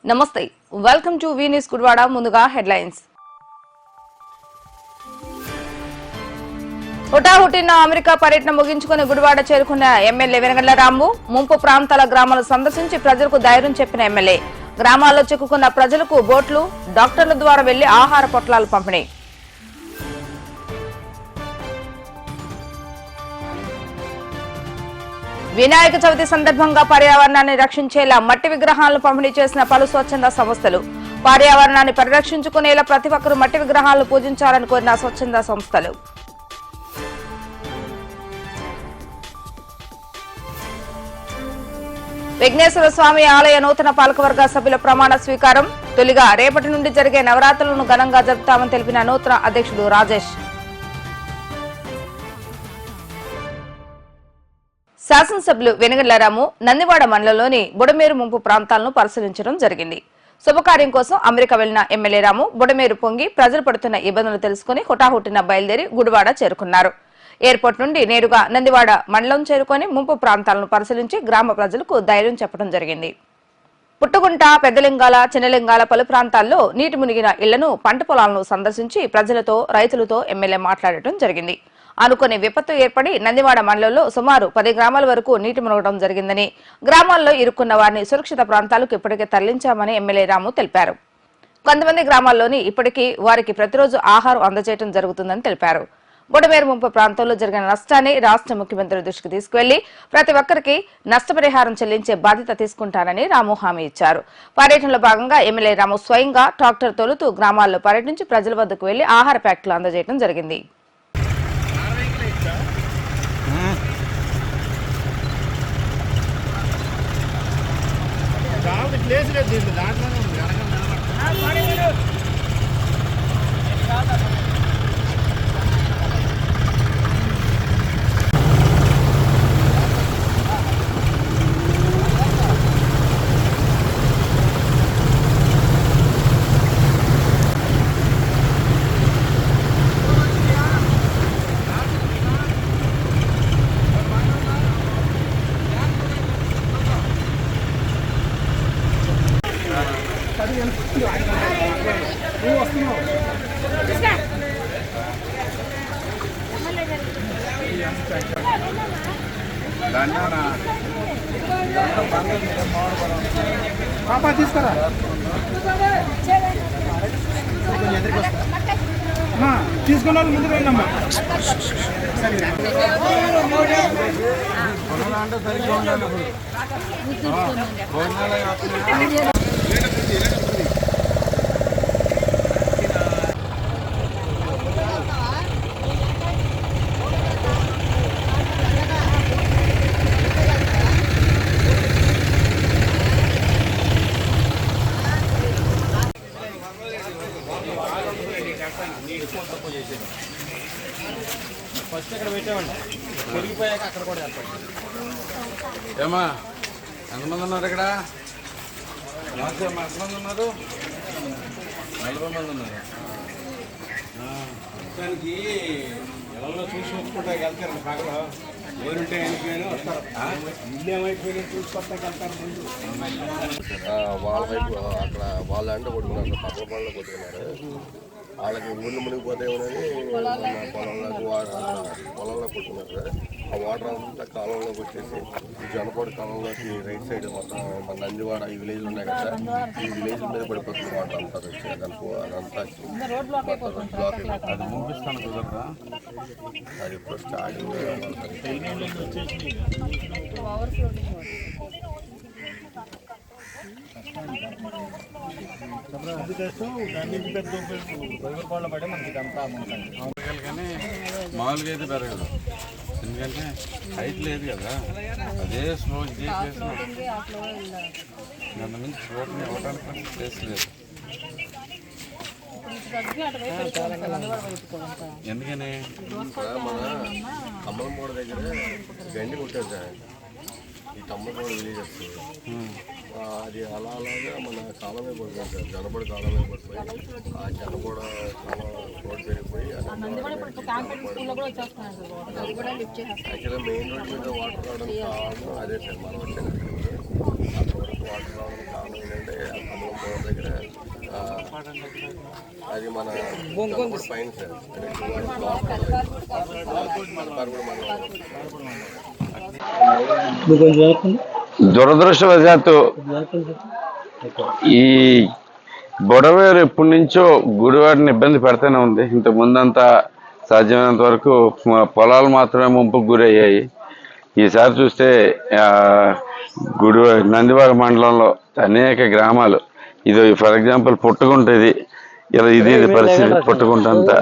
నమస్తే, welcome to V news Gudivada. ముందుగా headlines. హుటాహుటిన అమెరికా పర్యటన ముగించుకుని గుడివాడ చేరుకున్న ఎమ్మెల్యే వెనగళ్ల రాము ముంపు ప్రాంతాల గ్రామాలు సందర్శించి ప్రజలకు ధైర్యం చెప్పిన ఎమ్మెల్యే. గ్రామాల్లో చిక్కుకున్న ప్రజలకు బోట్లు, డాక్టర్ల ద్వారా వెళ్లి ఆహార పొట్లాలు పంపిణీ. వినాయక చవితి సందర్భంగా పర్యావరణాన్ని రక్షించేలా మట్టి విగ్రహాలను పంపిణీ చేసిన పలు స్వచ్ఛంద సంస్థలు. పర్యావరణాన్ని పరిరక్షించుకునేలా ప్రతి ఒక్కరూ మట్టి విగ్రహాలను పూజించాలని కోరిన స్వచ్ఛంద సంస్థలు. విఘ్నేశ్వర స్వామి ఆలయ నూతన పాలకవర్గ సభ్యుల ప్రమాణ స్వీకారం. తొలిగా రేపటి నుండి జరిగే నవరాత్రులను ఘనంగా జరుపుతామని తెలిపిన నూతన అధ్యక్షుడు రాజేష్. శాసనసభ్యులు వెనగళ్ల రాము నందివాడ మండలంలోని బుడమేరు ముంపు ప్రాంతాలను పరిశీలించడం జరిగింది. శుభకార్యం కోసం అమెరికా వెళ్లిన ఎమ్మెల్యే రాము బుడమేరు పొంగి ప్రజలు పడుతున్న ఇబ్బందులు తెలుసుకుని హుటాహుటిన బయలుదేరి గుడివాడ చేరుకున్నారు. ఎయిర్పోర్ట్ నుండి నేరుగా నందివాడ మండలం చేరుకుని ముంపు ప్రాంతాలను పరిశీలించి గ్రామ ప్రజలకు ధైర్యం చెప్పడం జరిగింది. పుట్టుగుంట, పెద్దలింగాల, చిన్నలింగాల పలు ప్రాంతాల్లో నీటి మునిగిన ఇళ్లను, పంట పొలాలను సందర్శించి ప్రజలతో, రైతులతో ఎమ్మెల్యే మాట్లాడటం జరిగింది. అనుకునే విపత్తు ఏర్పడి నందివాడ మండలంలో సుమారు 10 గ్రామాల వరకు నీటి మునగడం జరిగిందని, గ్రామాల్లో ఇరుక్కున్న వారిని సురక్షిత ప్రాంతాలకు ఇప్పటికే తరలించామని ఎమ్మెల్యే రాము తెలిపారు. కొంతమంది గ్రామాల్లోని ఇప్పటికీ వారికి ప్రతిరోజు ఆహారం అందజేయడం జరుగుతుందని తెలిపారు. బుడమేరు ముంపు ప్రాంతంలో జరిగిన నష్టాన్ని రాష్ట్ర ముఖ్యమంత్రి దృష్టికి తీసుకువెళ్లి ప్రతి ఒక్కరికి నష్టపరిహారం చెల్లించే బాధ్యత తీసుకుంటానని రాము హామీ ఇచ్చారు. పర్యటనలో భాగంగా ఎమ్మెల్యే రాము స్వయంగా ట్రాక్టర్ తోలుతూ గ్రామాల్లో పర్యటించి ప్రజల వద్దకు వెళ్లి ఆహార ప్యాకెట్లు అందజేయడం జరిగింది. పాపా తీసుకురా తీసుకున్న వాళ్ళు ముందు వెళ్ళమ్మా. ఫస్ట్ ఇక్కడ పెట్టామండి, పెరిగిపోయాక అక్కడ కూడా ఏర్పడి. ఏమా ఎంతమంది ఉన్నారు ఇక్కడ? ఎంతమంది ఉన్నారు? 40 మంది ఉన్నారు. దానికి ఎవరో చూసి వచ్చుకుంటా వెళ్తారు. పగలు ఎవరుంటే అయిపోయినా వస్తారు. ఇల్లు ఏమైపోయినా చూసుకొస్తాకి వెళ్తారు ముందు. వాళ్ళ వైపు అక్కడ వాళ్ళ అంటే కొట్టుకున్నారు, పక్కల పనులు కొట్టుకున్నారు. వాళ్ళకి ఊళ్ళు మునిగిపోతాయేమోనని పొలంలో కొట్టుకున్నారు. ఆ వాటర్ అంతా కాలంలోకి వచ్చేసి జనపాడు కాలంలోకి రైట్ సైడ్ మొత్తం మన నందివాడ ఈ విలేజ్లు ఉన్నాయి కదా, ఈ విలేజ్ మీద పడిపోతుంది వాటర్ అంతా వచ్చి అదంతా అది ముంపిస్తాను కుదరదా? అది ఇప్పుడు స్టార్టింగ్ కానీ మామూలుగా అయితే పెరగదు, ఎందుకంటే హైట్ లేదు కదా. అదే స్లో చేసిన దాని నుంచి రోడ్ని ఇవ్వడానికి ప్లేస్ లేదు. ఎందుకని మన కమ్మలమూడ దగ్గర గండి కొట్టారు సార్. ఈ తమ్మలమూడ విలేజ్ వస్తుంది. అది అలాగా మన కాలమే పడిపోయింది సార్, జనపడి కాలమే పడిపోయి ఆ జనపడ కాలం రోడ్ పెరిగిపోయి యాక్చువల్గా మెయిన్ రోడ్ మీద వాటర్ రావడానికి కారణం అదే సార్. మనం వచ్చే అంతవరకు వాటర్ రావడానికి కారణం ఏంటంటే ఆ కమలం పోవడం దగ్గర అది మన జనపడి పైన సార్ దురదృష్టవశాత్తు ఈ బుడవేరు ఎప్పటి నుంచో గుడివాడిని ఇబ్బంది పెడతానే ఉంది. ఇంతకు ముందంతా సాధ్యమైనంత వరకు పొలాలు మాత్రమే ముంపుకు గురయ్యాయి. ఈసారి చూస్తే నందివాడ మండలంలో అనేక గ్రామాలు, ఇది ఫర్ ఎగ్జాంపుల్ పుట్టుకుంట, ఇది పరిస్థితి. పుట్టుకుంట అంతా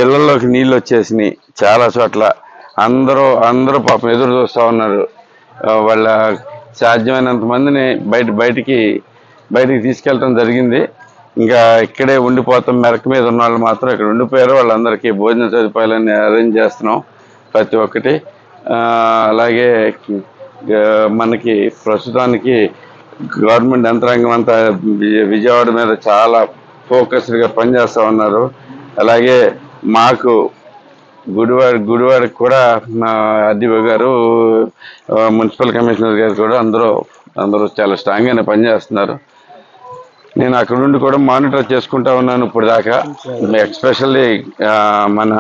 ఇళ్లలోకి నీళ్ళు వచ్చేసినాయి చాలా చోట్ల. అందరూ పాపం ఎదురు చూస్తూ ఉన్నారు. వాళ్ళ సాధ్యమైనంత మందిని బయటికి తీసుకెళ్ళటం జరిగింది. ఇంకా ఇక్కడే ఉండిపోతాం, మెరక మీద ఉన్న వాళ్ళు మాత్రం ఇక్కడ ఉండిపోయారు. వాళ్ళందరికీ భోజన సదుపాయాలన్నీ అరేంజ్ చేస్తున్నాం ప్రతి ఒక్కటి. అలాగే మనకి ప్రస్తుతానికి గవర్నమెంట్ యంత్రాంగం అంతా విజయవాడ మీద చాలా ఫోకస్డ్గా పనిచేస్తూ ఉన్నారు. అలాగే మాకు గుడివాడకి కూడా ఆర్డీఓ గారు, మున్సిపల్ కమిషనర్ గారు కూడా అందరూ చాలా స్ట్రాంగ్గానే పనిచేస్తున్నారు. నేను అక్కడ నుండి కూడా మానిటర్ చేసుకుంటా ఉన్నాను ఇప్పుడు దాకా. ఎస్పెషల్లీ మన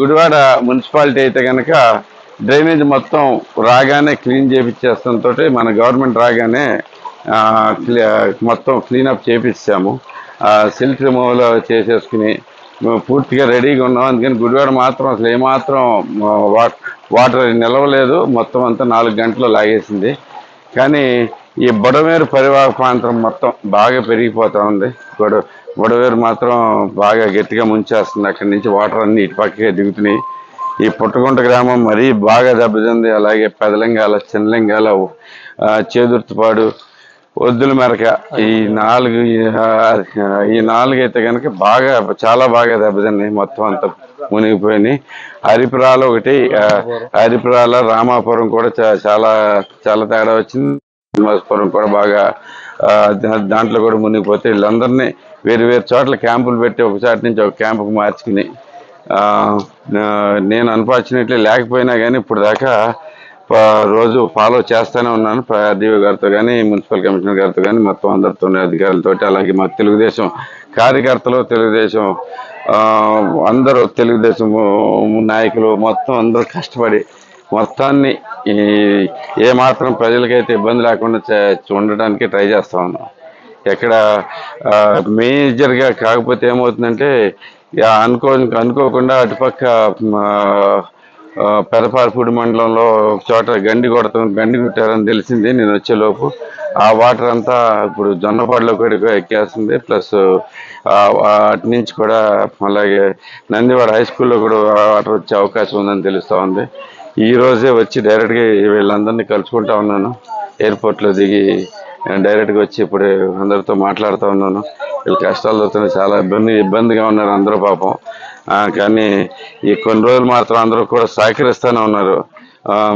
గుడివాడ మున్సిపాలిటీ అయితే కనుక డ్రైనేజ్ మొత్తం రాగానే క్లీన్ చేయించేస్తంతో మన గవర్నమెంట్ రాగానే మొత్తం క్లీనప్ చేయించాము. సిల్ట్ రిమూవల్ చేసేసుకుని పూర్తిగా రెడీగా ఉన్నాం. అందుకని గుడివాడ మాత్రం అసలు ఏమాత్రం వాటర్ నిలవలేదు. మొత్తం అంతా 4 గంటలు లాగేసింది. కానీ ఈ బుడమేరు పరివాహక ప్రాంతం మొత్తం బాగా పెరిగిపోతూ ఉంది. బుడమేరు మాత్రం బాగా గట్టిగా ముంచేస్తుంది. అక్కడి నుంచి వాటర్ అన్ని ఇటు పక్కకే దిగుతున్నాయి. ఈ పుట్టగుంట గ్రామం మరీ బాగా దెబ్బతింది. అలాగే పెదలింగాల, చిన్నలింగాల, చేదుర్తిపాడు, ఒద్దుల మెరక, ఈ 4 అయితే కనుక చాలా బాగా దెబ్బతిన్నాయి. మొత్తం అంతా మునిగిపోయినాయి. హరిపురాల ఒకటి, హరిపురాల, రామాపురం కూడా చాలా చాలా తేడా వచ్చింది. శ్రీనివాసపురం కూడా బాగా దాంట్లో కూడా మునిగిపోతే వీళ్ళందరినీ వేరు చోట్ల క్యాంపులు పెట్టి ఒకసారి నుంచి ఒక క్యాంపుకు మార్చుకుని, నేను అన్ఫార్చునేట్లీ లేకపోయినా కానీ ఇప్పుడు దాకా రోజు ఫాలో చేస్తూనే ఉన్నాను. ఆర్డీఓ గారితో కానీ, మున్సిపల్ కమిషనర్ గారితో కానీ, మొత్తం అందరితో, అధికారులతో. అలాగే మా తెలుగుదేశం కార్యకర్తలు, తెలుగుదేశం అందరూ, తెలుగుదేశం నాయకులు మొత్తం అందరూ కష్టపడి మొత్తాన్ని ఏమాత్రం ప్రజలకైతే ఇబ్బంది లేకుండా ఉండడానికి ట్రై చేస్తూ ఉన్నాం. ఎక్కడ మేజర్గా కాకపోతే ఏమవుతుందంటే అనుకోకుండా అటుపక్క పెదపారపూడి మండలంలో ఒక చోట గండి కొట్టారని తెలిసింది నేను వచ్చేలోపు. ఆ వాటర్ అంతా ఇప్పుడు జొన్నపాడులో కూడా ఎక్కేస్తుంది. ప్లస్ అటు నుంచి కూడా అలాగే నందివాడ హై స్కూల్లో కూడా వాటర్ వచ్చే అవకాశం ఉందని తెలుస్తూ ఉంది. ఈ రోజే వచ్చి డైరెక్ట్గా వీళ్ళందరినీ కలుసుకుంటా ఉన్నాను. ఎయిర్పోర్ట్లో దిగి డైరెక్ట్గా వచ్చి ఇప్పుడు అందరితో మాట్లాడుతూ ఉన్నాను. వీళ్ళ కష్టాలతో చాలా ఇబ్బందిగా ఉన్నారు అందరూ పాపం. కానీ ఈ కొన్ని రోజులు మాత్రం అందరూ కూడా సహకరిస్తూనే ఉన్నారు.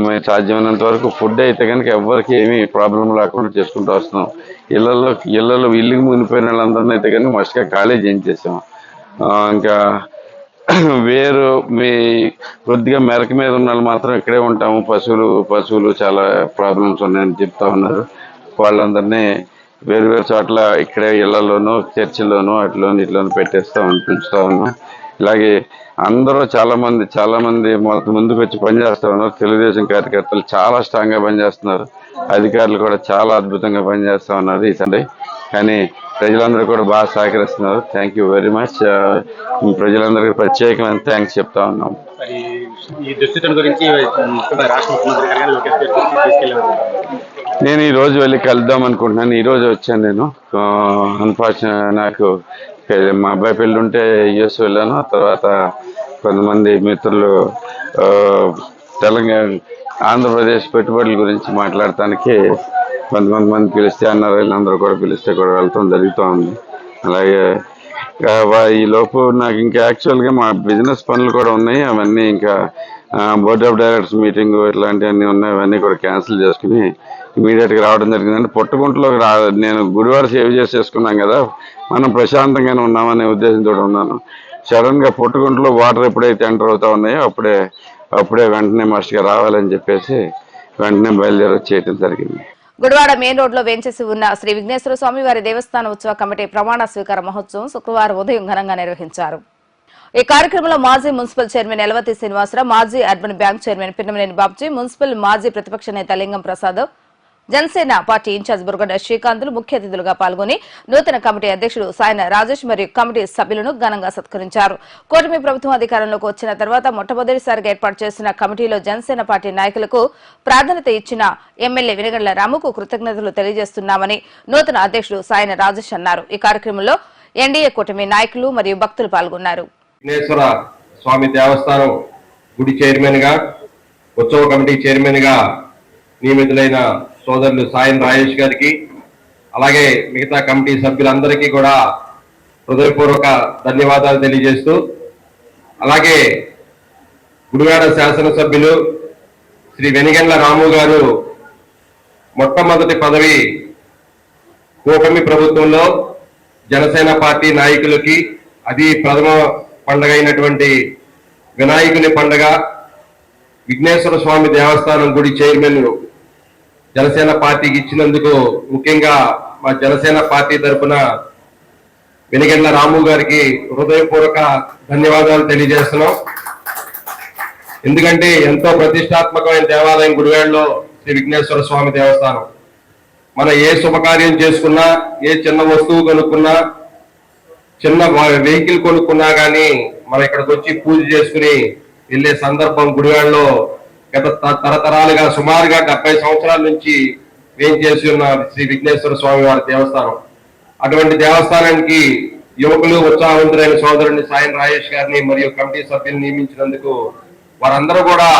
మేము సాధ్యమైనంత వరకు ఫుడ్ అయితే కనుక ఎవరికి ఏమీ ప్రాబ్లం లేకుండా చేసుకుంటూ వస్తున్నాం. ఇల్లుకి మునిపోయిన వాళ్ళందరినీ అయితే కనుక మస్ట్గా ఖాళీ చేయించేసాం. ఇంకా కొద్దిగా మెరక మీద ఉన్న వాళ్ళు మాత్రం ఇక్కడే ఉంటాము. పశువులు చాలా ప్రాబ్లమ్స్ ఉన్నాయని చెప్తా ఉన్నారు. వాళ్ళందరినీ వేరు చోట్ల ఇక్కడే ఇళ్లలోనూ, చర్చిల్లోనూ, ఇట్లోనూ పెంచుతా ఉన్నాం. ఇలాగే అందరూ చాలా మంది ముందుకు వచ్చి పనిచేస్తూ ఉన్నారు. తెలుగుదేశం కార్యకర్తలు చాలా స్ట్రాంగ్గా పనిచేస్తున్నారు. అధికారులు కూడా చాలా అద్భుతంగా పనిచేస్తూ ఉన్నారు ఈసారి. కానీ ప్రజలందరూ కూడా బాగా సహకరిస్తున్నారు. Thank you very much. ప్రజలందరికీ ప్రత్యేకమైన థ్యాంక్స్ చెప్తా ఉన్నాం. నేను ఈరోజు వెళ్ళి కలుద్దాం అనుకుంటున్నాను. ఈరోజు వచ్చాను నేను. అన్ఫార్చునేట్ నాకు మా అబ్బాయి పెళ్ళి ఉంటే యూఎస్ వెళ్ళాను. తర్వాత కొంతమంది మిత్రులు ఆంధ్రప్రదేశ్ పెట్టుబడుల గురించి మాట్లాడటానికి కొంతమంది పిలిస్తే అన్నారు. వీళ్ళందరూ కూడా పిలిస్తే కూడా వెళ్తాం జరుగుతూ ఉంది. అలాగే ఈ లోపు నాకు ఇంకా యాక్చువల్గా మా బిజినెస్ పనులు కూడా ఉన్నాయి. అవన్నీ ఇంకా బోర్డ్ ఆఫ్ డైరెక్టర్స్ మీటింగ్ ఇట్లాంటివన్నీ ఉన్నాయి, అవన్నీ కూడా క్యాన్సిల్ చేసుకుని ఇమీడియట్గా రావడం జరిగిందంటే పుట్టగుంటలోకి నేను గుడివాడ సేవ్ చేసేసుకున్నాం కదా, మనం ప్రశాంతంగానే ఉన్నామనే ఉద్దేశంతో ఉన్నాను. సడన్గా పుట్టగుంటలో వాటర్ ఎప్పుడైతే ఎంటర్ అవుతా ఉన్నాయో అప్పుడే వెంటనే మస్ట్గా రావాలని చెప్పేసి వెంటనే బయలుదేరి వచ్చేయటం జరిగింది. గుడివాడ మెయిన్ రోడ్ లో వేంచేసి ఉన్న శ్రీ విఘ్నేశ్వర స్వామి వారి దేవస్థాన ఉత్సవ కమిటీ ప్రమాణ స్వీకార మహోత్సవం శుక్రవారం ఉదయం ఘనంగా నిర్వహించారు. ఈ కార్యక్రమంలో మాజీ మున్సిపల్ చైర్మన్ ఎలవతి శ్రీనివాసరావు, మాజీ urban bank chairman Pinnamaneni Babji, municipal మాజీ ప్రతిపక్ష నేత లింగం ప్రసాద్, జనసేన పార్టీ ఇన్ఛార్జ్ బుర్గడ శ్రీకాంతులు ముఖ్య అతిథులుగా పాల్గొని నూతన కమిటీ అధ్యక్షుడు సాయన రాజేష్ మరియు కమిటీ సభ్యులను ఘనంగా సత్కరించారు. కూటమి ప్రభుత్వం అధికారంలోకి వచ్చిన తర్వాత మొట్టమొదటిసారిగా ఏర్పాటు చేసిన కమిటీలో జనసేన పార్టీ నాయకులకు ప్రాధాన్యత ఇచ్చిన ఎమ్మెల్యే వెనగండ్ల రాముకు కృతజ్ఞతలు తెలియజేస్తున్నామని నూతన అధ్యక్షుడు సాయన రాజేష్ అన్నారు. ఈ కార్యక్రమంలో ఎన్డీఏ కూటమి నాయకులు మరియు భక్తులు పాల్గొన్నారు. విఘ్నేశ్వర స్వామి దేవస్థానం గుడి చైర్మన్ గా, ఉత్సవ కమిటీ చైర్మన్ గా నియమితులైన సోదరులు సాయన్ రాజేష్ గారికి, అలాగే మిగతా కమిటీ సభ్యులందరికీ కూడా హృదయపూర్వక ధన్యవాదాలు తెలియజేస్తూ, అలాగే గుడివాడ శాసనసభ్యులు శ్రీ వెనిగండ్ల రాము గారు మొట్టమొదటి పదవి కూటమి ప్రభుత్వంలో జనసేన పార్టీ నాయకులకి, అది ప్రథమ పండుగ అయినటువంటి వినాయకుని పండుగ విఘ్నేశ్వర స్వామి దేవస్థానం గుడి చైర్మన్ జనసేన పార్టీకి ఇచ్చినందుకు ముఖ్యంగా మా జనసేన పార్టీ తరఫున వెనిగండ్ల రాము గారికి హృదయపూర్వక ధన్యవాదాలు తెలియజేస్తున్నాం. ఎందుకంటే ఎంతో ప్రతిష్టాత్మకమైన దేవాలయం గుడివాడలో శ్రీ విఘ్నేశ్వర స్వామి దేవస్థానం. మన ఏ శుభకార్యం చేసుకున్నా, ఏ చిన్న వస్తువు కొనుక్కున్నా, చిన్న వెహికల్ కొనుక్కున్నా కానీ మనం ఇక్కడికి వచ్చి పూజ చేసుకుని వెళ్ళే సందర్భం గుడివాడలో గత తరతరాలుగా సుమారుగా 70 సంవత్సరాల నుంచి వేంచేసి ఉన్న శ్రీ విఘ్నేశ్వర స్వామి వారి దేవస్థానం. అటువంటి దేవస్థానానికి యువకులు ఉత్సాహవంతులైన సోదరుని సాయన్ రాజేష్ గారిని మరియు కమిటీ సభ్యులు నియమించినందుకు వారందరూ కూడా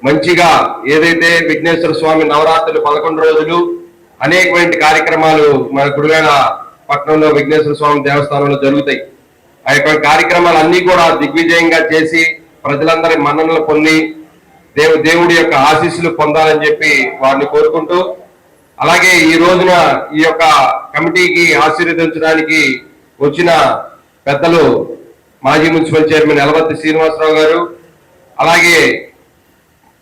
మంచిగా ఏదైతే విఘ్నేశ్వర స్వామి నవరాత్రులు 11 రోజులు అనేకమైన కార్యక్రమాలు మన గుడివాడ పట్టణంలో విఘ్నేశ్వర స్వామి దేవస్థానంలో జరుగుతాయి. ఆ యొక్క కార్యక్రమాలన్నీ కూడా దిగ్విజయంగా చేసి ప్రజలందరి మన్ననలు పొంది దేవుడి యొక్క ఆశీస్సులు పొందాలని చెప్పి వారిని కోరుకుంటూ, అలాగే ఈ రోజున ఈ యొక్క కమిటీకి ఆశీర్వదించడానికి వచ్చిన పెద్దలు మాజీ మున్సిపల్ చైర్మన్ ఎలవతి శ్రీనివాసరావు గారు, అలాగే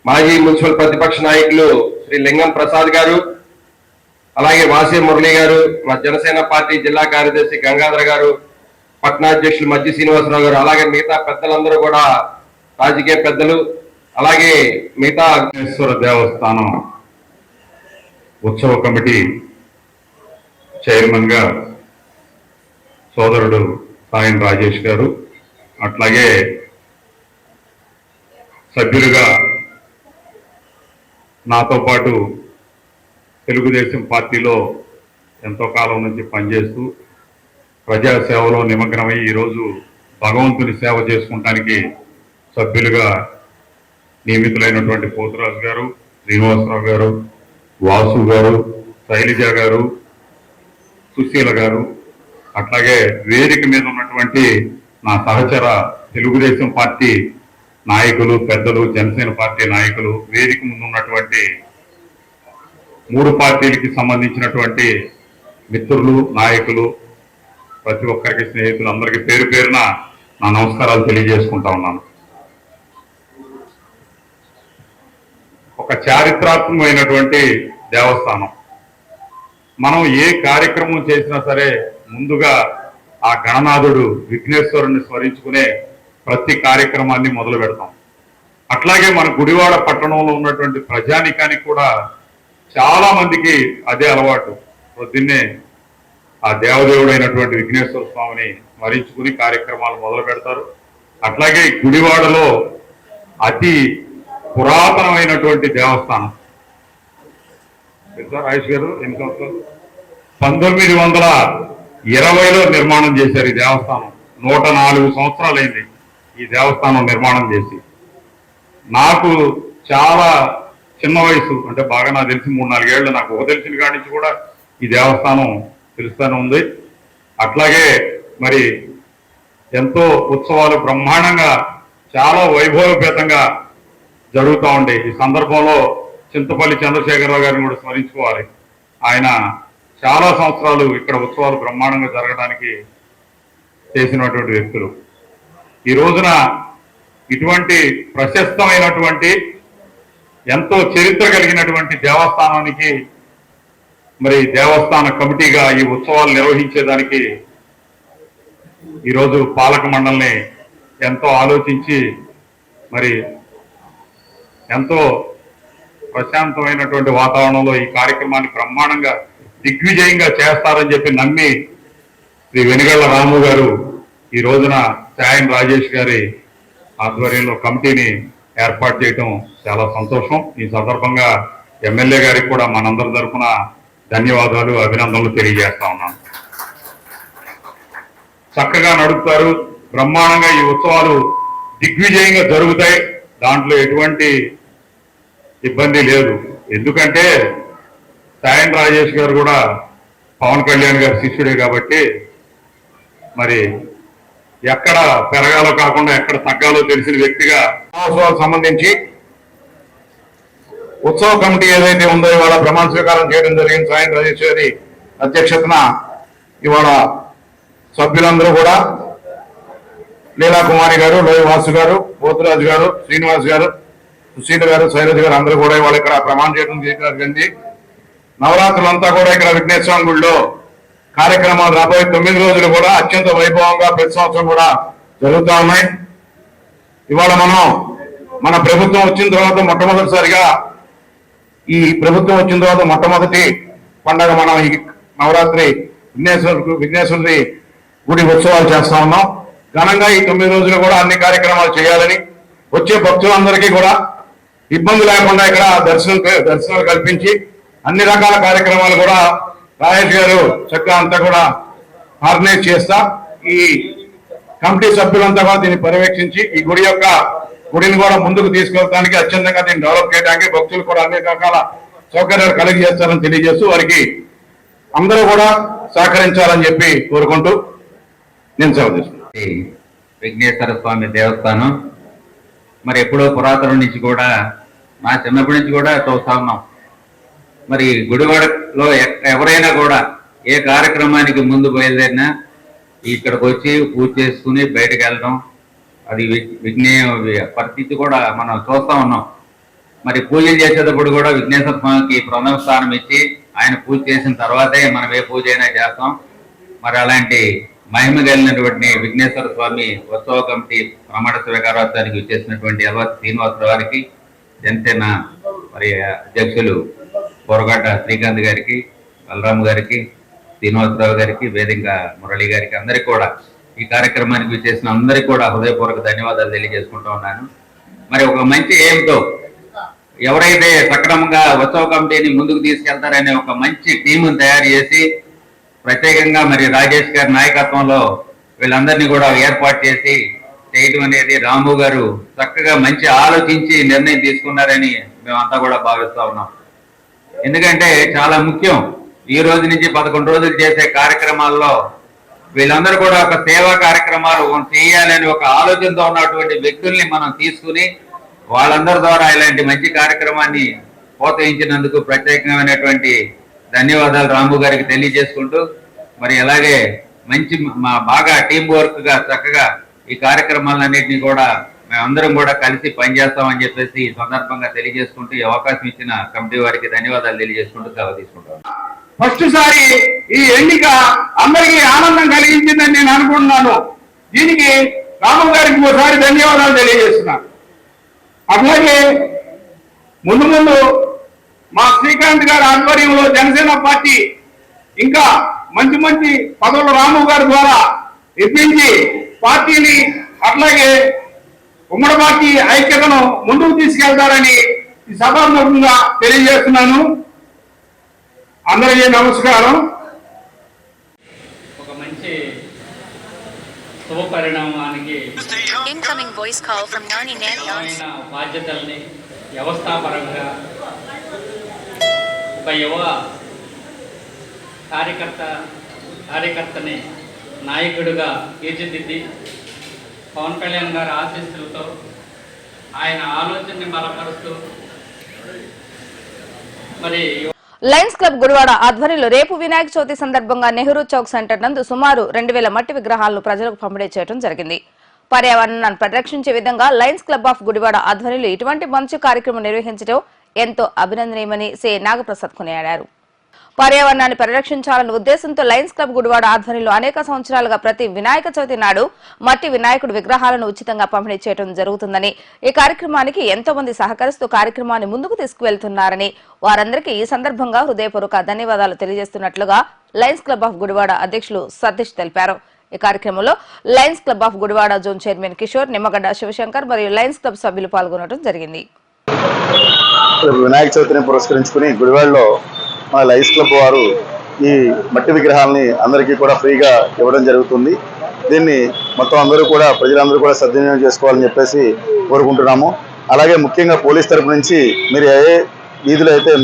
మాజీ మున్సిపల్ ప్రతిపక్ష నాయకులు శ్రీ లింగం ప్రసాద్ గారు, అలాగే వాసే మురళి గారు, మా జనసేన పార్టీ జిల్లా కార్యదర్శి గంగాధర్ గారు, పట్టణాధ్యక్షులు మధ్య శ్రీనివాసరావు గారు, అలాగే మిగతా పెద్దలందరూ కూడా రాజకీయ పెద్దలు, అలాగే మిగతా విఘ్నేశ్వర దేవస్థానం ఉత్సవ కమిటీ చైర్మన్ గా సోదరుడు సాయన్ రాజేష్ గారు, అట్లాగే సభ్యులుగా నాతో పాటు తెలుగుదేశం పార్టీలో ఎంతో కాలం నుంచి పనిచేస్తూ ప్రజాసేవలో నిమగ్నమై ఈరోజు భగవంతుని సేవ చేసుకుంటానికి సభ్యులుగా నియమితులైనటువంటి పోతురాజు గారు, శ్రీనివాసరావు గారు, వాసు గారు, శైలజ గారు, సుశీల గారు, అట్లాగే వేదిక మీద ఉన్నటువంటి నా సహచర తెలుగుదేశం పార్టీ నాయకులు, పెద్దలు, జనసేన పార్టీ నాయకులు, వేదిక ముందు ఉన్నటువంటి 3 పార్టీలకి సంబంధించినటువంటి మిత్రులు, నాయకులు, ప్రతి ఒక్కరికి, స్నేహితులు అందరికీ పేరు పేరున నా నమస్కారాలు తెలియజేసుకుంటా ఉన్నాను. ఒక చారిత్రాత్మకమైనటువంటి దేవస్థానం. మనం ఏ కార్యక్రమం చేసినా సరే ముందుగా ఆ గణనాథుడు విఘ్నేశ్వరుని స్మరించుకునే ప్రతి కార్యక్రమాన్ని మొదలు పెడతాం. అట్లాగే మన గుడివాడ పట్టణంలో ఉన్నటువంటి ప్రజానికానికి కూడా చాలా మందికి అదే అలవాటు. పొద్దున్నే ఆ దేవదేవుడైనటువంటి విఘ్నేశ్వర స్వామిని స్మరించుకుని కార్యక్రమాలు మొదలు పెడతారు. అట్లాగే గుడివాడలో అతి పురాతనమైనటువంటి దేవస్థానం. రాజేష్ గారు ఎన్ని సంవత్సరాలు? 1920లో నిర్మాణం చేశారు ఈ దేవస్థానం. 104 సంవత్సరాలైంది ఈ దేవస్థానం నిర్మాణం చేసి. నాకు చాలా చిన్న వయసు, అంటే బాగా నాకు తెలిసి 3-4 ఏళ్ళు, నాకు తెలిసిన కాడి నుంచి కూడా ఈ దేవస్థానం తెలుస్తూనే ఉంది. అట్లాగే మరి ఎంతో ఉత్సవాలు బ్రహ్మాండంగా చాలా వైభవపేతంగా జరుగుతూ ఉండే ఈ సందర్భంలో చింతపల్లి చంద్రశేఖరరావు గారిని కూడా స్మరించుకోవాలి. ఆయన చాలా సంవత్సరాలు ఇక్కడ ఉత్సవాలు బ్రహ్మాండంగా జరగడానికి చేసినటువంటి వ్యక్తులు. ఈ రోజున ఇటువంటి ప్రశస్తమైనటువంటి ఎంతో చరిత్ర కలిగినటువంటి దేవస్థానానికి మరి దేవస్థాన కమిటీగా ఈ ఉత్సవాలు నిర్వహించేదానికి ఈరోజు పాలక మండలిని ఎంతో ఆలోచించి మరి ఎంతో ప్రశాంతమైనటువంటి వాతావరణంలో ఈ కార్యక్రమాన్ని బ్రహ్మాండంగా దిగ్విజయంగా చేస్తారని చెప్పి నమ్మి శ్రీ వెనుగళ్ల రాము గారు ఈ రోజున సాయం రాజేష్ గారి ఆధ్వర్యంలో కమిటీని ఏర్పాటు చేయటం చాలా సంతోషం. ఈ సందర్భంగా ఎమ్మెల్యే గారికి కూడా మనందరి తరఫున ధన్యవాదాలు, అభినందనలు తెలియజేస్తా ఉన్నాను. చక్కగా నడుపుతారు, బ్రహ్మాండంగా ఈ ఉత్సవాలు దిగ్విజయంగా జరుగుతాయి. దాంట్లో ఎటువంటి ఇబ్బంది లేదు. ఎందుకంటే సాయం రాజేష్ గారు కూడా పవన్ కళ్యాణ్ గారి శిష్యుడే కాబట్టి మరి ఎక్కడ పెరగాలో కాకుండా ఎక్కడ తగ్గాలో తెలిసిన వ్యక్తిగా ఉత్సవాలకు సంబంధించి ఉత్సవ కమిటీ ఏదైతే ఉందో ఇవాళ ప్రమాణ స్వీకారం చేయడం జరిగింది. సాయం రాజేష్ గారి అధ్యక్షతన ఇవాళ సభ్యులందరూ కూడా లీలా కుమారి గారు, లోయ వాసు గారు, పోతురాజు గారు, శ్రీనివాస్ గారు, సుశీల గారు, శైలజ గారు అందరూ కూడా ఇవాళ ఇక్కడ ప్రమాణ చేయడం జరిగింది. నవరాత్రులంతా కూడా ఇక్కడ విఘ్నేశ్వర గుడిలో కార్యక్రమాలు రాబోయే 9 రోజులు కూడా అత్యంత వైభవంగా ప్రతి సంవత్సరం కూడా జరుగుతూ ఉన్నాయి. ఇవాళ మన ప్రభుత్వం వచ్చిన తర్వాత మొట్టమొదటిసారిగా ఈ ప్రభుత్వం వచ్చిన తర్వాత మొట్టమొదటి పండగ మనం ఈ నవరాత్రి విఘ్నేశ్వరి గుడి ఉత్సవాలు చేస్తా ఉన్నాం. ఘనంగా ఈ 9 రోజులు కూడా అన్ని కార్యక్రమాలు చేయాలని, వచ్చే భక్తులందరికీ కూడా ఇబ్బంది లేకుండా ఇక్కడ దర్శనాలు కల్పించి అన్ని రకాల కార్యక్రమాలు కూడా రాజేష్ గారు చక్కగా అంతా కూడా ఆర్గనైజ్ చేస్తా. ఈ కమిటీ సభ్యులంతా కూడా దీన్ని పర్యవేక్షించి ఈ గుడిని కూడా ముందుకు తీసుకెళ్ళడానికి, అత్యంతంగా దీన్ని డెవలప్ చేయడానికి భక్తులు కూడా అన్ని రకాల సౌకర్యాలు కలిగి చేస్తారని తెలియజేస్తూ వారికి అందరూ కూడా సహకరించాలని చెప్పి కోరుకుంటూ నేను సెలవు తీసుకున్నాను. విఘ్నేశ్వర స్వామి దేవస్థానం మరి ఎప్పుడో పురాతనం నుంచి కూడా నా చిన్నప్పటి నుంచి కూడా చూస్తా ఉన్నాం. మరి గుడివాడలో ఎవరైనా కూడా ఏ కార్యక్రమానికి ముందు బయలుదేరినా ఇక్కడికి వచ్చి పూజ చేసుకుని బయటకు వెళ్ళడం, అది పరిస్థితి కూడా మనం చూస్తా ఉన్నాం. మరి పూజలు చేసేటప్పుడు కూడా విఘ్నేశ్వర స్వామికి ప్రథమ స్థానం ఇచ్చి ఆయన పూజ చేసిన తర్వాతే మనం ఏ పూజ అయినా చేస్తాం. మరి అలాంటి మహిమ కలిగినటువంటి విఘ్నేశ్వర స్వామి ఉత్సవ కమిటీ ప్రమాణ స్వీకారోత్సవానికి వచ్చేసినటువంటి ఎల్వతి శ్రీనివాసరావు గారికి, జనసేన మరి అధ్యక్షులు పొరగడ్డ శ్రీకాంత్ గారికి, బలరాం గారికి, శ్రీనివాసరావు గారికి, వేదిక మురళి గారికి, అందరికీ కూడా ఈ కార్యక్రమానికి వచ్చేసిన అందరికీ కూడా హృదయపూర్వక ధన్యవాదాలు తెలియజేసుకుంటూ ఉన్నాను. మరి ఒక మంచి ఎయిమ్తో ఎవరైతే సక్రమంగా ఉత్సవ కమిటీని ముందుకు తీసుకెళ్తారనే ఒక మంచి టీమును తయారు చేసి ప్రత్యేకంగా మరి రాజేష్ గారి నాయకత్వంలో వీళ్ళందరినీ కూడా ఏర్పాటు చేసి చేయటం అనేది రాము గారు చక్కగా మంచి ఆలోచించి నిర్ణయం తీసుకున్నారని మేమంతా కూడా భావిస్తా ఉన్నాం. ఎందుకంటే చాలా ముఖ్యం, ఈ రోజు నుంచి 11 రోజులు చేసే కార్యక్రమాల్లో వీళ్ళందరూ కూడా ఒక సేవా కార్యక్రమాలు చేయాలని ఒక ఆలోచనతో ఉన్నటువంటి వ్యక్తుల్ని మనం తీసుకుని వాళ్ళందరి ద్వారా ఇలాంటి మంచి కార్యక్రమాన్ని ప్రోత్సహించినందుకు ప్రత్యేకమైనటువంటి ధన్యవాదాలు రాము గారికి తెలియజేసుకుంటూ, మరి అలాగే మంచి బాగా టీం వర్క్ గా చక్కగా ఈ కార్యక్రమాలన్నింటినీ కూడా మేమందరం కూడా కలిసి పనిచేస్తామని చెప్పేసి ఈ సందర్భంగా తెలియజేసుకుంటూ ఈ అవకాశం ఇచ్చిన కమిటీ వారికి ధన్యవాదాలు తెలియజేసుకుంటూ సెలవు తీసుకుంటాం. ఫస్ట్ సారి ఈ ఎన్నిక అందరికీ ఆనందం కలిగించిందని నేను అనుకుంటున్నాను. దీనికి రాము గారికి ఒకసారి ధన్యవాదాలు తెలియజేస్తున్నాను. అట్లాగే ముందు మా శ్రీకాంత్ గారి ఆధ్వర్యంలో జనసేన పార్టీ ఇంకా మంచి మంచి పదవులు రాము గారి ద్వారా ఇప్పించి పార్టీని అట్లాగే ఉమ్మడి పార్టీ ఐక్యతను ముందుకు తీసుకెళ్తారని ఈ సభాముఖంగా తెలియజేస్తున్నాను. అందరికీ నమస్కారం. ఒక మంచి శుభ పరిణామానికి బాధ్యతల్ని వ్యవస్థాపరంగా ఒక యువ కార్యకర్తని నాయకుడిగా తీర్చిదిద్ది పవన్ కళ్యాణ్ గారి ఆశీస్సులతో ఆయన ఆలోచనని బలపరుస్తూ మరి లయన్స్ క్లబ్ గుడివాడ ఆధ్వర్యంలో రేపు వినాయక చవితి సందర్భంగా నెహ్రూ చౌక్ సెంటర్ నందు సుమారు 2000 మట్టి విగ్రహాలను ప్రజలకు పంపిణీ చేయడం జరిగింది. పర్యావరణాన్ని పరిరక్షించే విధంగా లయన్స్ క్లబ్ ఆఫ్ గుడివాడ ఆధ్వర్యంలో ఇటువంటి మంచి కార్యక్రమం నిర్వహించడం ఎంతో అభినందనీయమని సి నాగప్రసాద్ కొనియాడారు. పర్యావరణాన్ని పరిరక్షించాలన్న ఉద్దేశంతో లయన్స్ క్లబ్ గుడివాడ ఆధ్వర్యంలో అనేక సంవత్సరాలుగా ప్రతి వినాయక చవితి నాడు మట్టి వినాయకుడు విగ్రహాలను ఉచితంగా పంపిణీ చేయడం జరుగుతుందని, ఈ కార్యక్రమానికి ఎంతో మంది సహకరిస్తూ కార్యక్రమాన్ని ముందుకు తీసుకువెళ్తున్నారని వారందరికీ ఈ సందర్భంగా హృదయపూర్వక ధన్యవాదాలు తెలియజేస్తున్నట్లుగా లయన్స్ క్లబ్ ఆఫ్ గుడివాడ అధ్యక్షులు సతీష్ తెలిపారు. ఈ కార్యక్రమంలో Lions Club of Gudivada zone chairman Kishore, Nimmagadda Sivashankar మరియు లయన్స్ క్లబ్ సభ్యులు పాల్గొనడం జరిగింది. వినాయక చవితిని పురస్కరించుకుని గుడివాడలో మన లయన్స్ క్లబ్ వారు ఈ మట్టి విగ్రహాలని అందరికీ కూడా ఫ్రీగా ఇవ్వడం జరుగుతుంది. దీన్ని మొత్తం అందరూ కూడా ప్రజలందరూ కూడా సద్వినియోగం చేసుకోవాలని చెప్పేసి కోరుకుంటున్నాము. అలాగే ముఖ్యంగా పోలీస్ తరపు నుంచి మీరు ఏ వీధిలో అయితే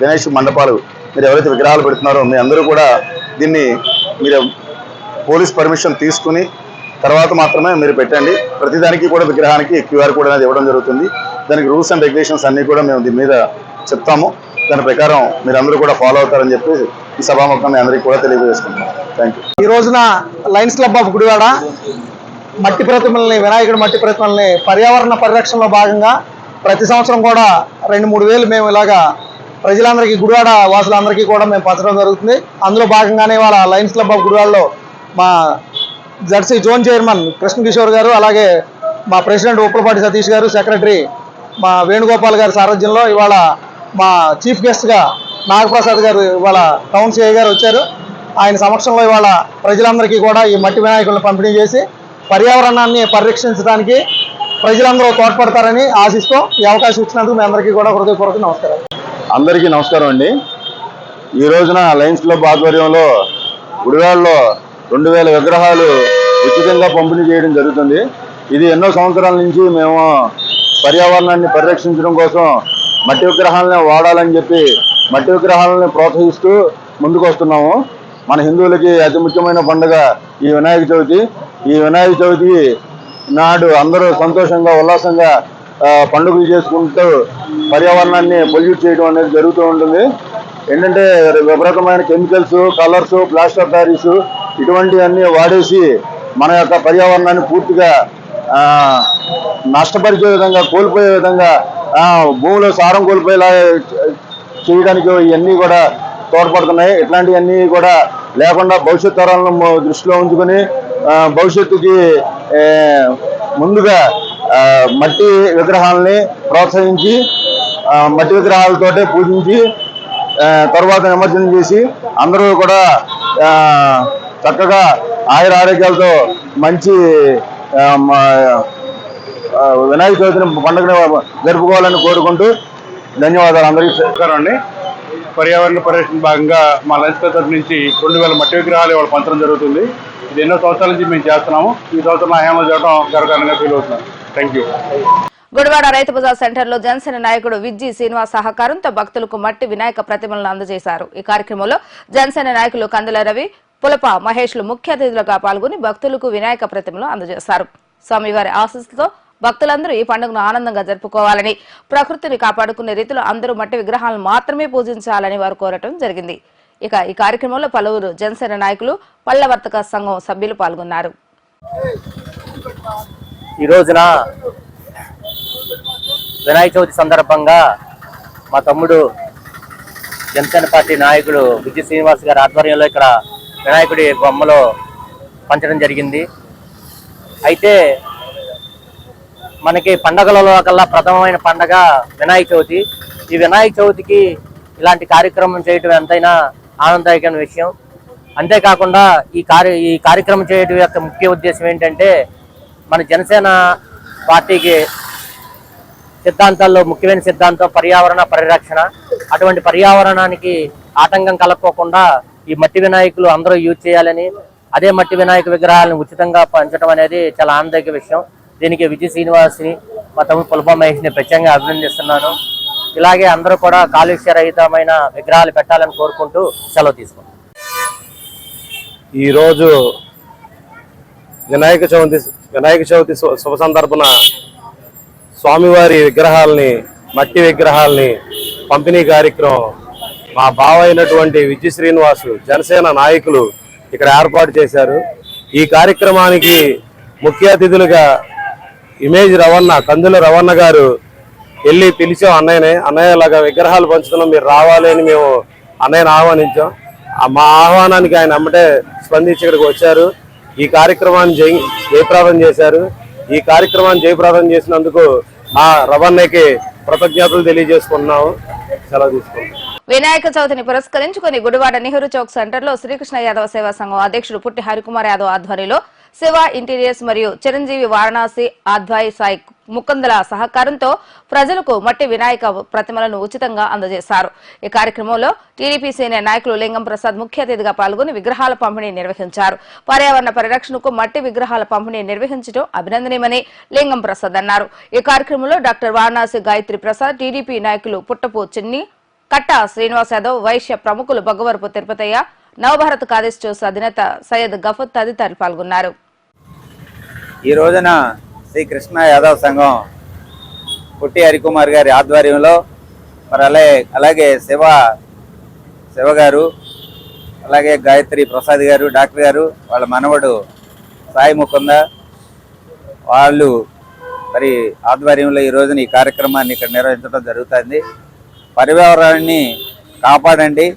గణేష్ మండపాలు మీరు ఎవరైతే విగ్రహాలు పెడుతున్నారో మీ అందరూ కూడా దీన్ని మీరు పోలీస్ పర్మిషన్ తీసుకుని తర్వాత మాత్రమే మీరు పెట్టండి. ప్రతిదానికి కూడా విగ్రహానికి QR కోడ్ అనేది ఇవ్వడం జరుగుతుంది. దానికి రూల్స్ అండ్ రెగ్యులేషన్స్ అన్నీ కూడా మేము దీని మీద చెప్తాము. దాని ప్రకారం మీరు అందరూ కూడా ఫాలో అవుతారని చెప్పి ఈ సభాముఖం మీ అందరికీ కూడా తెలియజేసుకుంటున్నాం. Thank you. ఈ రోజున లయన్స్ క్లబ్ ఆఫ్ గుడివాడ మట్టి ప్రతిమల్ని, వినాయకుడి మట్టి ప్రతిమల్ని పర్యావరణ పరిరక్షణలో భాగంగా ప్రతి సంవత్సరం కూడా 2-3 వేలు మేము ఇలాగా ప్రజలందరికీ, గుడివాడ వాసులందరికీ కూడా మేము పంచడం జరుగుతుంది. అందులో భాగంగానే వాళ్ళ లయన్స్ క్లబ్ ఆఫ్ గుడివాడలో మా ZC zone chairman Krishna Kishore గారు, అలాగే మా ప్రెసిడెంట్ ఉప్పలపాటి సతీష్ గారు, సెక్రటరీ మా వేణుగోపాల్ గారి సారథ్యంలో ఇవాళ మా చీఫ్ గెస్ట్గా నాగప్రసాద్ గారు ఇవాళ టౌన్ సిఐ గారు వచ్చారు. ఆయన సమక్షంలో ఇవాళ ప్రజలందరికీ కూడా ఈ మట్టి వినాయకులను పంపిణీ చేసి పర్యావరణాన్ని పరిరక్షించడానికి ప్రజలందరూ తోడ్పడతారని ఆశిస్తూ ఈ అవకాశం ఇచ్చినందుకు మీ అందరికీ కూడా హృదయపూర్వక నమస్కారం. అందరికీ నమస్కారం అండి. ఈ రోజున లయన్స్ క్లబ్ ఆధ్వర్యంలో గుడివాడలో 2000 విగ్రహాలు ఉచితంగా పంపిణీ చేయడం జరుగుతుంది. ఇది ఎన్నో సంవత్సరాల నుంచి మేము పర్యావరణాన్ని పరిరక్షించడం కోసం మట్టి విగ్రహాలని వాడాలని చెప్పి మట్టి విగ్రహాలని ప్రోత్సహిస్తూ ముందుకు వస్తున్నాము. మన హిందువులకి అతి ముఖ్యమైన పండుగ ఈ వినాయక చవితి. ఈ వినాయక చవితి నాడు అందరూ సంతోషంగా ఉల్లాసంగా పండుగలు చేసుకుంటూ పర్యావరణాన్ని పొల్యూట్ చేయడం అనేది జరుగుతూ ఉంటుంది. ఏంటంటే విపరీతమైన కెమికల్స్, కలర్స్, ప్లాస్టర్ బ్యారీస్ ఇటువంటివన్నీ వాడేసి మన యొక్క పర్యావరణాన్ని పూర్తిగా నష్టపరిచే విధంగా, కోల్పోయే విధంగా, భూమిలో సారం కోల్పోయేలా చేయడానికి ఇవన్నీ కూడా తోడ్పడుతున్నాయి. ఇట్లాంటివన్నీ కూడా లేకుండా భవిష్యత్ తరాలను దృష్టిలో ఉంచుకొని భవిష్యత్తుకి ముందుగా మట్టి విగ్రహాలని ప్రోత్సహించి మట్టి విగ్రహాలతోటే పూజించి తర్వాత నిమజ్జనం చేసి అందరూ కూడా చక్కగా ఆయుర ఆరోగ్యాలతో మంచి వినాయక చవితిని పండుగను జరుపుకోవాలని కోరుకుంటూ ధన్యవాదాలు. అందరికీ నమస్కారం అండి. పర్యావరణ పరిరక్షణ భాగంగా మా లయన్స్ క్లబ్ తరఫు నుంచి 2000 మట్టి విగ్రహాలు ఇవాళ పంచడం జరుగుతుంది. ఇది ఎన్నో సంవత్సరాల నుంచి మేము చేస్తున్నాము. ఈ సంవత్సరం నా హయాంలో చేయడం గర్వకారణంగా ఫీల్ అవుతున్నాను. Thank you. Gudivada Rythu Bazar centre లో జనసేన నాయకుడు విజ్జి శ్రీనివాస్ సహకారంతో భక్తులకు మట్టి వినాయక ప్రతిమలను అందజేశారు. ఈ కార్యక్రమంలో జనసేన నాయకులు కందుల రవి, పులప మహేష్లు ముఖ్య అతిథులుగా పాల్గొని భక్తులకు వినాయక ప్రతిమలు అందజేశారు. స్వామివారి ఆశీస్సులతో భక్తులందరూ ఈ పండుగను ఆనందంగా జరుపుకోవాలని, ప్రకృతిని కాపాడుకునే రీతిలో అందరూ మట్టి విగ్రహాలను మాత్రమే పూజించాలని వారు కోరటం జరిగింది. ఇక ఈ కార్యక్రమంలో పలువురు జనసేన నాయకులు, పళ్ల వర్తక సంఘం సభ్యులు పాల్గొన్నారు. ఈ రోజున వినాయక చవితి సందర్భంగా మా తమ్ముడు జనసేన పార్టీ నాయకుడు విజయ శ్రీనివాస్ గారి ఆధ్వర్యంలో ఇక్కడ వినాయకుడి బొమ్మలో పంచడం జరిగింది. అయితే మనకి పండగలలో కల్లా ప్రథమమైన పండగ వినాయక చవితి. ఈ వినాయక చవితికి ఇలాంటి కార్యక్రమం చేయటం ఎంతైనా ఆనందదాయకమైన విషయం. అంతేకాకుండా ఈ కార్యక్రమం చేయడం యొక్క ముఖ్య ఉద్దేశం ఏంటంటే మన జనసేన పార్టీకి సిద్ధాంతాల్లో ముఖ్యమైన సిద్ధాంతం పర్యావరణ పరిరక్షణ. అటువంటి పర్యావరణానికి ఆటంకం కలగకోకుండా ఈ మట్టి వినాయకులు అందరూ యూజ్ చేయాలని, అదే మట్టి వినాయక విగ్రహాలను ఉచితంగా పంచడం అనేది చాలా ఆనందదాయక విషయం. దీనికి విజయ శ్రీనివాస్ని, మా తమ్ముడు పులప మహేష్ని ప్రత్యేకంగా అభినందిస్తున్నాను. ఇలాగే అందరూ కూడా కాలుష్య రహితమైన విగ్రహాలు పెట్టాలని కోరుకుంటూ సెలవు తీసుకుంటాం. ఈరోజు వినాయక వినాయక చవితి శుభ సందర్భన స్వామివారి విగ్రహాలని, మట్టి విగ్రహాలని పంపిణీ కార్యక్రమం మా బావ అయినటువంటి విజయ శ్రీనివాసు జనసేన నాయకులు ఇక్కడ ఏర్పాటు చేశారు. ఈ కార్యక్రమానికి ముఖ్య అతిథులుగా ఇమేజ్ రవణ, కందుల రవణ గారు వెళ్ళి పిలిచాం అన్నయ్య ఇలాగా విగ్రహాలు పంచుతున్నాం, మీరు రావాలి అని మేము అన్నయ్యని ఆహ్వానించాం. మా ఆహ్వానానికి ఆయన అమ్మటే స్పందించి ఇక్కడికి వచ్చారు. ఈ కార్యక్రమాన్ని జయప్రదం చేశారు. ఈ కార్యక్రమాన్ని జయప్రదం చేసినందుకు ఆ రవణకి కృతజ్ఞతలు తెలియజేసుకుంటున్నాము. సెలవు తీసుకుంటాం. వినాయక చవితిని పురస్కరించుకుని గుడివాడ నెహ్రూ చౌక్ సెంటర్ లో శ్రీకృష్ణ యాదవ సేవా సంఘం అధ్యక్షుడు పుట్టి హరికుమార్ యాదవ్ ఆధ్వర్యంలో శివ ఇంటీరియర్స్ మరియు చిరంజీవి వారణాసి ఆధ్వాయి సాయి ముకుందల సహకారంతో ప్రజలకు మట్టి వినాయక ప్రతిమలను ఉచితంగా అందజేశారు. ఈ కార్యక్రమంలో టీడీపీ సీనియర్ నాయకులు లింగం ప్రసాద్ ముఖ్య అతిథిగా పాల్గొని విగ్రహాల పంపిణీ నిర్వహించారు. పర్యావరణ పరిరక్షణకు మట్టి విగ్రహాల పంపిణీ నిర్వహించడం అభినందనీయమని లింగం ప్రసాద్ అన్నారు. ఈ కార్యక్రమంలో డాక్టర్ వారణాసి గాయత్రి ప్రసాద్, టీడీపీ నాయకులు పుట్టపు చిన్ని, కట్ట శ్రీనివాస్ యాదవ్, వైశ్య ప్రముఖులు బొగ్గవరపు తిరుపతయ్య, నవభారత్ కాదేశ్ చౌస్ అధినేత సయ్యద్ గఫర్ తదితరులు పాల్గొన్నారు. ఈ రోజున శ్రీ కృష్ణ యాదవ్ సంఘం పుట్టి హరికుమార్ గారి ఆధ్వర్యంలో మరి అలాగే శివ గారు, అలాగే గాయత్రి ప్రసాద్ గారు, డాక్టర్ గారు, వాళ్ళ మనవడు సాయి ముకుంద వాళ్ళు మరి ఆధ్వర్యంలో ఈ రోజున ఈ కార్యక్రమాన్ని ఇక్కడ నిర్వహించడం జరుగుతుంది. పర్యావరణాన్ని కాపాడండి.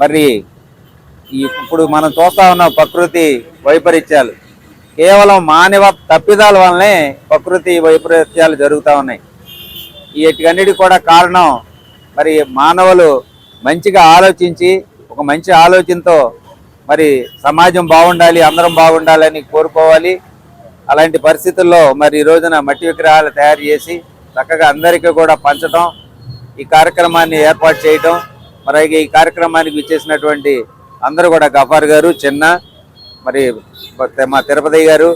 మరి ఇప్పుడు మనం చూస్తా ఉన్న ప్రకృతి వైపరీత్యాలు కేవలం మానవ తప్పిదాల వల్లనే ప్రకృతి వైపరీత్యాలు జరుగుతూ ఉన్నాయి. వీటికన్నిటికీ కూడా కారణం మరి మానవులు మంచిగా ఆలోచించి ఒక మంచి ఆలోచనతో మరి సమాజం బాగుండాలి, అందరం బాగుండాలని కోరుకోవాలి. అలాంటి పరిస్థితుల్లో మరి ఈ రోజున మట్టి విగ్రహాలు తయారు చేసి చక్కగా అందరికీ కూడా పంచడం, ఈ కార్యక్రమాన్ని ఏర్పాటు చేయటం, మరి ఈ కార్యక్రమానికి విచ్చేసినటువంటి అందరూ కూడా గఫార్ గారు, చిన్న, మరి మా తిరుపతి గారు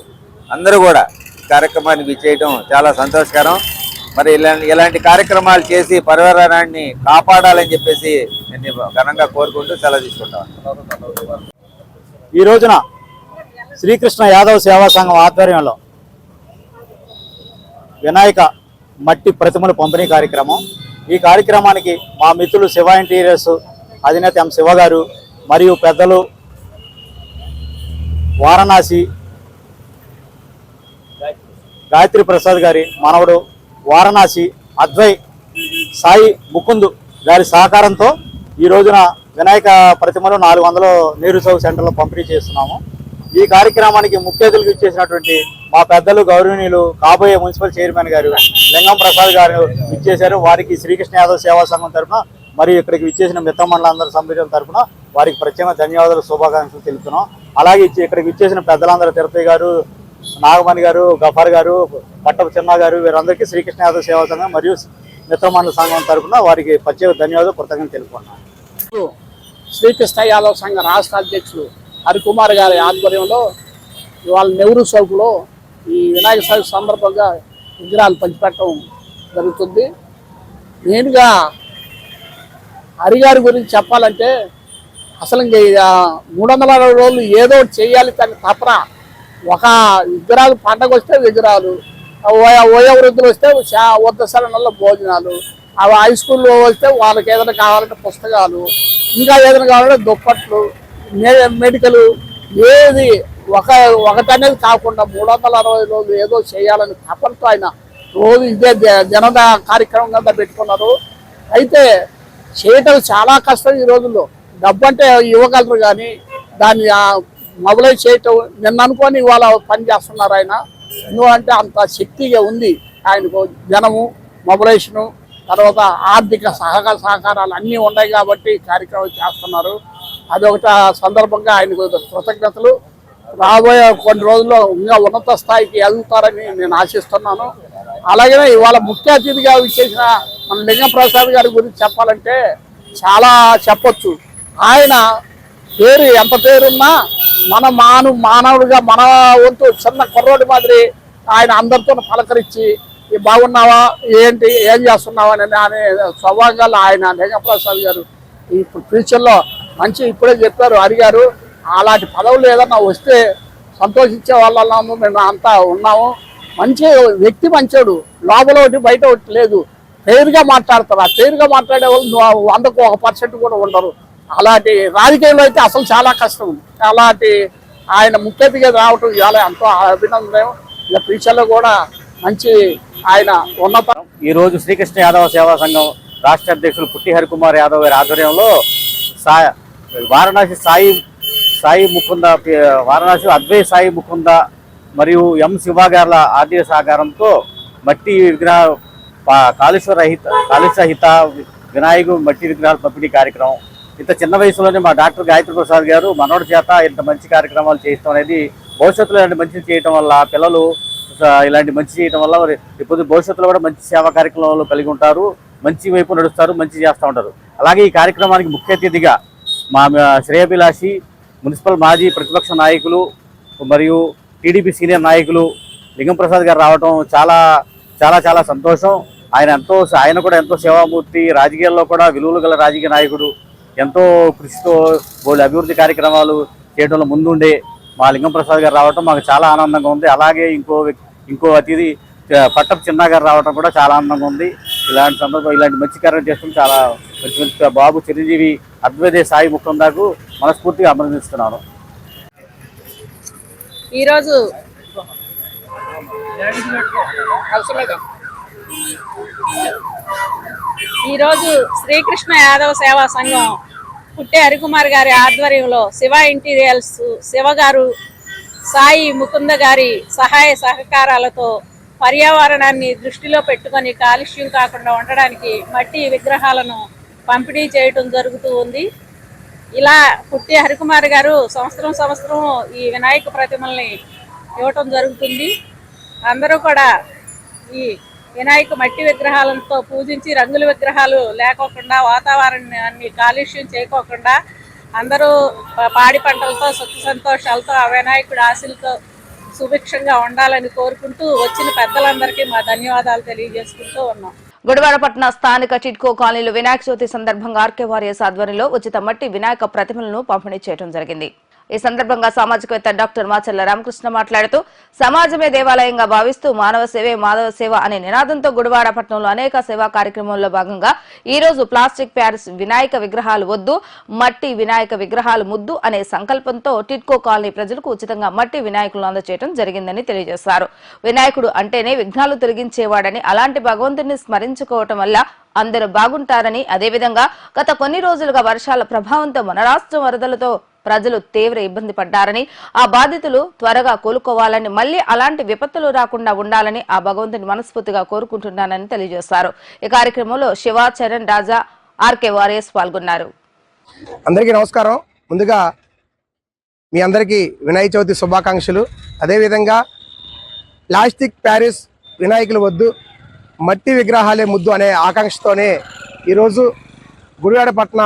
అందరూ కూడా కార్యక్రమానికి విచ్చేయటం చాలా సంతోషకరం. మరి ఇలాంటి కార్యక్రమాలు చేసి పర్యావరణాన్ని కాపాడాలని చెప్పేసి నేను ఘనంగా కోరుకుంటూ సెలవు తీసుకుంటాను. ఈ రోజున శ్రీకృష్ణ యాదవ్ సేవా సంఘం ఆధ్వర్యంలో వినాయక మట్టి ప్రతిమల పంపిణీ కార్యక్రమం. ఈ కార్యక్రమానికి మా మిత్రులు శివ ఇంటీరియర్స్ అధినేత ఎం శివ గారు మరియు పెద్దలు వారణాసి గాయత్రి ప్రసాద్ గారి మనవడు వారణాసి అద్వై సాయి ముకుంద్ గారి సహకారంతో ఈ రోజున వినాయక ప్రతిమలు 400 నెహ్రూ చౌక్ సెంటర్లో పంపిణీ చేస్తున్నాము. ఈ కార్యక్రమానికి ముఖ్య అతిథులకు ఇచ్చేసినటువంటి మా పెద్దలు గౌరవనీయులు కాబోయే మున్సిపల్ చైర్మన్ గారు లింగం ప్రసాద్ గారు ఇచ్చేశారు. వారికి శ్రీకృష్ణ యాదవ్ సేవా సంఘం తరఫున మరియు ఇక్కడికి విచ్చేసిన మిత్రమండలందరి సభ్యుల తరఫున వారికి ప్రత్యేక ధన్యవాదాలు, శుభాకాంక్షలు తెలుపుతున్నాం. అలాగే ఇక్కడికి విచ్చేసిన పెద్దలందరూ తిరుపతి గారు, నాగమణి గారు, గఫార్ గారు, పట్టపు చిన్న గారు వీరందరికీ శ్రీకృష్ణ యాదవ్ సేవా సంఘం మరియు మిత్రమండల సంఘం తరఫున వారికి ప్రత్యేక ధన్యవాదాలు, కృతజ్ఞతలు తెలుపుకున్నాం. శ్రీకృష్ణ యాదవ్ సంఘ రాష్ట్ర అధ్యక్షులు హరికుమార్ గారి ఆధ్వర్యంలో ఇవాళ నెహ్రూ చౌక్లో ఈ వినాయక చవితి సందర్భంగా విగ్రహాలు పంచిపెట్టడం జరుగుతుంది. మెయిన్గా హరిగారి గురించి చెప్పాలంటే అసలు 360 రోజులు ఏదో చేయాలి కానీ తప్పన ఒక విగ్రహాలు పండగ వస్తే విగ్రహాలు, వయోవృద్ధులు వస్తే వద్ద సరణలో భోజనాలు, అవి హై స్కూల్లో వస్తే వాళ్ళకి ఏదైనా కావాలంటే పుస్తకాలు, ఇంకా ఏదైనా కావాలంటే దుప్పట్లు, మెడికల్, ఏది ఒకటనేది కాకుండా 360 రోజులు ఏదో చేయాలని తపనతో ఆయన రోజు ఇదే జనద కార్యక్రమం కింద పెట్టుకున్నారు. అయితే చేయటం చాలా కష్టం ఈ రోజుల్లో. డబ్బు అంటే ఇవ్వగలరు కానీ దాన్ని మొబలైజ్ చేయటం నిన్న అనుకొని ఇవాళ పని చేస్తున్నారు ఆయన. ఎందుకంటే అంత శక్తిగా ఉంది ఆయనకు. జనము, మొబలైజేషను, తర్వాత ఆర్థిక సహకారాలు అన్నీ ఉన్నాయి కాబట్టి కార్యక్రమం చేస్తున్నారు. అదొకటి సందర్భంగా ఆయనకు కృతజ్ఞతలు. రాబోయే కొన్ని రోజుల్లో ఇంకా ఉన్నత స్థాయికి ఎదుగుతారని నేను ఆశిస్తున్నాను. అలాగే ఇవాళ ముఖ్య అతిథిగా విచ్చేసిన మన లింగం ప్రసాద్ గారి గురించి చెప్పాలంటే చాలా చెప్పొచ్చు. ఆయన పేరు ఎంత పేరున్నా మన మానవుడిగా మన వంతు చిన్న కుర్రోడి మాదిరి ఆయన అందరితో పలకరించి బాగున్నావా, ఏంటి, ఏం చేస్తున్నావా అనే స్వభావంగా ఆయన లింగం ప్రసాద్ గారు ఇప్పుడు ఫ్యూచర్లో మంచి, ఇప్పుడే చెప్పారు హరి గారు, అలాంటి పదవులు ఏదన్నా వస్తే సంతోషించే వాళ్ళము మేము అంతా ఉన్నాము. మంచి వ్యక్తి మంచోడు, లోపల ఒకటి బయట ఒకటి లేదు. పేరుగా మాట్లాడతారు. ఆ పేరుగా మాట్లాడే వాళ్ళు 100కు 1% కూడా ఉండరు. అలాంటి రాజకీయంలో అయితే అసలు చాలా కష్టం. అలాంటి ఆయన ముఖ్య అతిథిగా రావటం ఇవాళ ఎంతో అభినందనం. ఇక ఫ్యూచర్లో కూడా మంచి ఆయన ఉన్నత. ఈరోజు శ్రీకృష్ణ యాదవ సేవా సంఘం రాష్ట్ర అధ్యక్షులు పుట్టి హరికుమార్ యాదవ్ గారి ఆధ్వర్యంలో వారణాసి అద్వైత సాయి ముకుంద మరియు ఎం శివ గారుల ఆర్థిక సహకారంతో మట్టి విగ్రహ కాలుష్యరహిత వినాయకుడు మట్టి విగ్రహాల పంపిణీ కార్యక్రమం. ఇంత చిన్న వయసులోనే మా డాక్టర్ గాయత్రి ప్రసాద్ గారు మనోడి చేత ఇంత మంచి కార్యక్రమాలు చేయడం అనేది, భవిష్యత్తులో ఇలాంటి మంచి చేయడం వల్ల పిల్లలు ఇలాంటి మంచి చేయడం వల్ల ఇప్పుడు భవిష్యత్తులో కూడా మంచి సేవా కార్యక్రమాలు కలిగి ఉంటారు, మంచి వైపు నడుస్తారు, మంచి చేస్తూ ఉంటారు. అలాగే ఈ కార్యక్రమానికి ముఖ్య అతిథిగా మా శ్రేయభిలాషి మున్సిపల్ మాజీ ప్రతిపక్ష నాయకులు మరియు టీడీపీ సీనియర్ నాయకులు లింగం ప్రసాద్ గారు రావడం చాలా చాలా చాలా సంతోషం. ఆయన కూడా ఎంతో సేవామూర్తి, రాజకీయాల్లో కూడా విలువలు గల రాజకీయ నాయకుడు, ఎంతో కృషితో బోల్డ్ అభివృద్ధి కార్యక్రమాలు చేయడంలో ముందుండే మా లింగం ప్రసాద్ గారు రావడం మాకు చాలా ఆనందంగా ఉంది. అలాగే ఇంకో అతిథి పట్టపు చిన్న గారు రావడం కూడా చాలా ఆనందంగా ఉంది. ఇలాంటి సందర్భం ఇలాంటి మంచి కార్యం చేస్తుంది చాలా మంచి బాబు చిరంజీవి అద్వైత సాయి ముకుందాకు మనస్ఫూర్తిగా అభినందిస్తున్నాను. ఈరోజు శ్రీకృష్ణ యాదవ సేవా సంఘం పుట్టి హరికుమార్ గారి ఆధ్వర్యంలో శివ ఇంటీరియల్స్ శివ గారు సాయి ముకుంద గారి సహాయ సహకారాలతో పర్యావరణాన్ని దృష్టిలో పెట్టుకొని కాలుష్యం కాకుండా ఉండడానికి మట్టి విగ్రహాలను పంపిణీ చేయటం జరుగుతూ ఉంది. ఇలా పుట్టి హరికుమార్ గారు సంవత్సరం ఈ వినాయక ప్రతిమల్ని ఇవ్వటం జరుగుతుంది. అందరూ కూడా ఈ వినాయక మట్టి విగ్రహాలతో పూజించి రంగుల విగ్రహాలు లేకోకుండా వాతావరణాన్ని కాలుష్యం చేయకోకుండా అందరూ పాడి పంటలతో సుఖ సంతోషాలతో ఆ వినాయకుడి ఆశలతో సుభిక్షంగా ఉండాలని కోరుకుంటూ వచ్చిన పెద్దలందరికీ మా ధన్యవాదాలు తెలియజేసుకుంటూ ఉన్నాం. గుడివాడపట్న స్థానిక టిడ్కో కాలనీలో వినాయక చవితి సందర్భంగా ఆర్కే వారియర్స్ ఆధ్వర్యంలో ఉచిత మట్టి వినాయక ప్రతిమలను పంపిణీ చేయడం జరిగింది. ఈ సందర్భంగా సామాజికవేత్త డాక్టర్ మాచర్ల రామకృష్ణ మాట్లాడుతూ సమాజమే దేవాలయంగా భావిస్తూ మానవ సేవే మాధవ సేవ అనే నినాదంతో గుడివాడపట్నంలో అనేక సేవా కార్యక్రమాల్లో భాగంగా ఈ రోజు ప్లాస్టిక్ ప్యారిస్ వినాయక విగ్రహాలు వద్దు, మట్టి వినాయక విగ్రహాలు ముద్దు అనే సంకల్పంతో టిడ్కో కాలనీ ప్రజలకు ఉచితంగా మట్టి వినాయకులను అందజేయడం జరిగిందని తెలియజేశారు. వినాయకుడు అంటేనే విఘ్నాలు తొలగించేవాడని, అలాంటి భగవంతుడిని స్మరించుకోవటం వల్ల అందరూ బాగుంటారని, అదేవిధంగా గత కొన్ని రోజులుగా వర్షాల ప్రభావంతో మన రాష్ట్రం వరదలతో ప్రజలు తీవ్ర ఇబ్బంది పడ్డారని, ఆ బాధితులు త్వరగా కోలుకోవాలని, మళ్లీ అలాంటి విపత్తులు రాకుండా ఉండాలని ఆ భగవంతుని మనస్ఫూర్తిగా కోరుకుంటున్నానని తెలియజేశారు. ఈ కార్యక్రమంలో శివ, చరణ్, రాజా, ఆర్కే వారియర్స్ పాల్గొన్నారు. అందరికీ నమస్కారం. ముందుగా మీ అందరికీ వినాయక చవితి శుభాకాంక్షలు. అదేవిధంగా ప్లాస్టిక్ ప్యారిస్ వినాయకులు వద్దు, మట్టి విగ్రహాలే ముద్దు అనే ఆకాంక్షతోనే ఈరోజు గుడివాడపట్న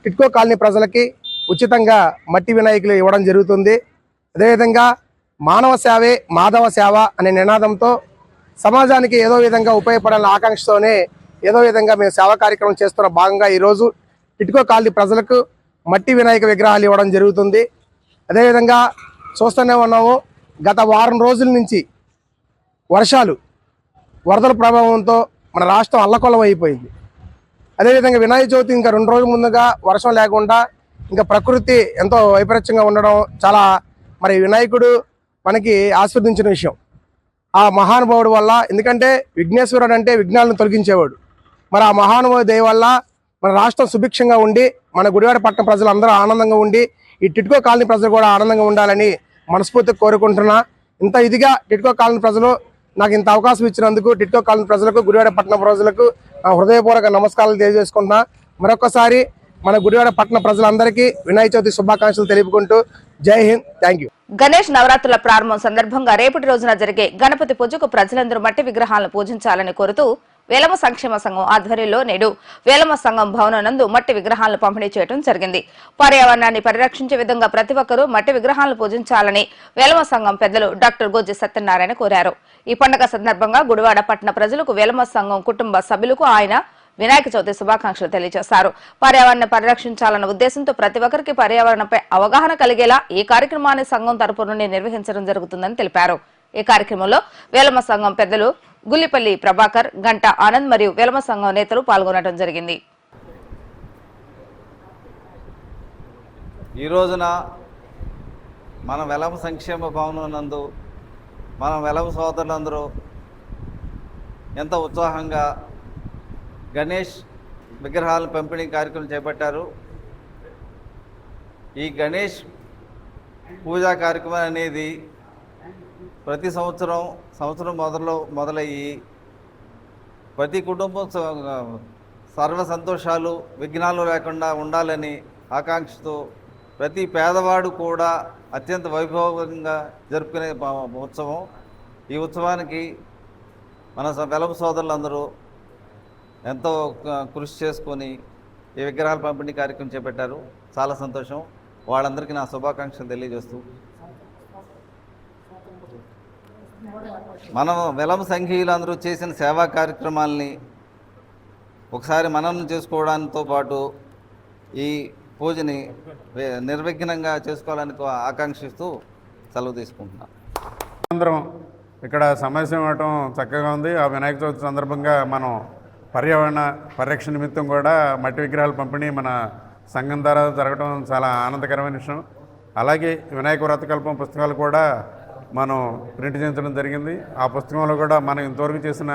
టిడ్కో కాలనీ ప్రజలకి ఉచితంగా మట్టి వినాయకులు ఇవ్వడం జరుగుతుంది. అదేవిధంగా మానవ సేవే మాధవ సేవ అనే నినాదంతో సమాజానికి ఏదో విధంగా ఉపయోగపడాలనే ఆకాంక్షతోనే ఏదో విధంగా మేము సేవా కార్యక్రమం చేస్తున్న భాగంగా ఈరోజు టిడ్కో కాలనీ ప్రజలకు మట్టి వినాయక విగ్రహాలు ఇవ్వడం జరుగుతుంది. అదేవిధంగా చూస్తూనే ఉన్నాము, గత వారం రోజుల నుంచి వరదల ప్రభావంతో మన రాష్ట్రం అల్లకొల్లం అయిపోయింది. అదేవిధంగా వినాయక చవితి ఇంకా 2 రోజుల ముందుగా వర్షం లేకుండా ఇంకా ప్రకృతి ఎంతో వైపరీత్యంగా ఉండడం చాలా మరి వినాయకుడు మనకి ఆస్వాదించిన విషయం. ఆ మహానుభావుడు వల్ల, ఎందుకంటే విఘ్నేశ్వరుడు అంటే విఘ్నాలను తొలగించేవాడు. మరి ఆ మహానుభావుడి దయ వల్ల మన రాష్ట్రం సుభిక్షంగా ఉండి మన గుడివాడపట్నం ప్రజలు అందరూ ఆనందంగా ఉండి ఈ టిడ్కో కాలనీ ప్రజలు కూడా ఆనందంగా ఉండాలని మనస్ఫూర్తిగా కోరుకుంటున్నా. ఇంత ఇదిగా టిడ్కో కాలనీ ప్రజలు నాకు ఇంత అవకాశం ఇచ్చినందుకు టిడ్కో కాలనీ ప్రజలకు, గుడివాడపట్నం ప్రజలకు నా హృదయపూర్వక నమస్కారాలు తెలియజేసుకుంటున్నా. మరొకసారి మన గుడివాడపట్నం ప్రజలందరికీ వినాయక చవితి శుభాకాంక్షలు తెలుపుకుంటూ జై హింద్, థ్యాంక్ యూ. గణేష్ నవరాత్రుల ప్రారంభం సందర్భంగా రేపటి రోజున జరిగే గణపతి పూజకు ప్రజలందరూ మట్టి విగ్రహాలను పూజించాలని కోరుతూ వేలమ సంక్షేమ సంఘం ఆధ్వర్యంలో నేడు వేలమ సంఘం భవనం నందు మట్టి విగ్రహాలను పంపిణీ చేయడం జరిగింది. పర్యావరణాన్ని పరిరక్షించే విధంగా ప్రతి ఒక్కరూ మట్టి విగ్రహాలను పూజించాలని వేలమ సంఘం పెద్దలు డాక్టర్ గోజి సత్యనారాయణ కోరారు. ఈ పండుగ సందర్భంగా గుడివాడ పట్టణ ప్రజలకు వేలమ సంఘం కుటుంబ సభ్యులకు ఆయన వినాయక చవితి శుభాకాంక్షలు తెలియజేశారు. పర్యావరణ పరిరక్షించాలన్న ఉద్దేశంతో ప్రతి ఒక్కరికి పర్యావరణంపై అవగాహన కలిగేలా ఈ కార్యక్రమాన్ని సంఘం తరపు నుండి నిర్వహించడం జరుగుతుందని తెలిపారు. ఈ కార్యక్రమంలో వేలమ సంఘం పెద్దలు గుల్లిపల్లి ప్రభాకర్, గంట ఆనంద్ మరియు వేలమ సంఘం నేతలు పాల్గొనడం జరిగింది. ఈ రోజున మన వెలమ సంక్షేమ భవనం నందు మన వెలమ సోదరులందరూ ఎంత ఉత్సాహంగా గణేష్ విగ్రహాల పంపిణీ కార్యక్రమం చేపట్టారు. ఈ గణేష్ పూజా కార్యక్రమం అనేది ప్రతి సంవత్సరం మొదలయ్యి ప్రతి కుటుంబం సర్వ సంతోషాలు విఘ్నాలు లేకుండా ఉండాలని ఆకాంక్షతో ప్రతి పేదవాడు కూడా అత్యంత వైభవంగా జరుపుకునే ఉత్సవం. ఈ ఉత్సవానికి మన వెలమ సోదరులందరూ ఎంతో కృషి చేసుకొని ఈ విగ్రహాల పంపిణీ కార్యక్రమం చేపట్టారు. చాలా సంతోషం. వాళ్ళందరికీ నా శుభాకాంక్షలు తెలియజేస్తూ మనం వెలమ సంఘీయులందరూ చేసిన సేవా కార్యక్రమాలని ఒకసారి మననం చేసుకోవడంతో పాటు ఈ పూజని నిర్విఘ్నంగా చేసుకోవాలని ఆకాంక్షిస్తూ సెలవు తీసుకుంటున్నాం. అందరం ఇక్కడ సమావేశం అవ్వటం చక్కగా ఉంది. ఆ వినాయక చవితి సందర్భంగా మనం పర్యావరణ పరిరక్షణ నిమిత్తం కూడా మట్టి విగ్రహాల పంపిణీ మన సంఘం ద్వారా జరగడం చాలా ఆనందకరమైన విషయం. అలాగే వినాయక వ్రతకల్పం పుస్తకాలు కూడా మనం ప్రింట్ చేయించడం జరిగింది. ఆ పుస్తకంలో కూడా మనం ఇంతవరకు చేసిన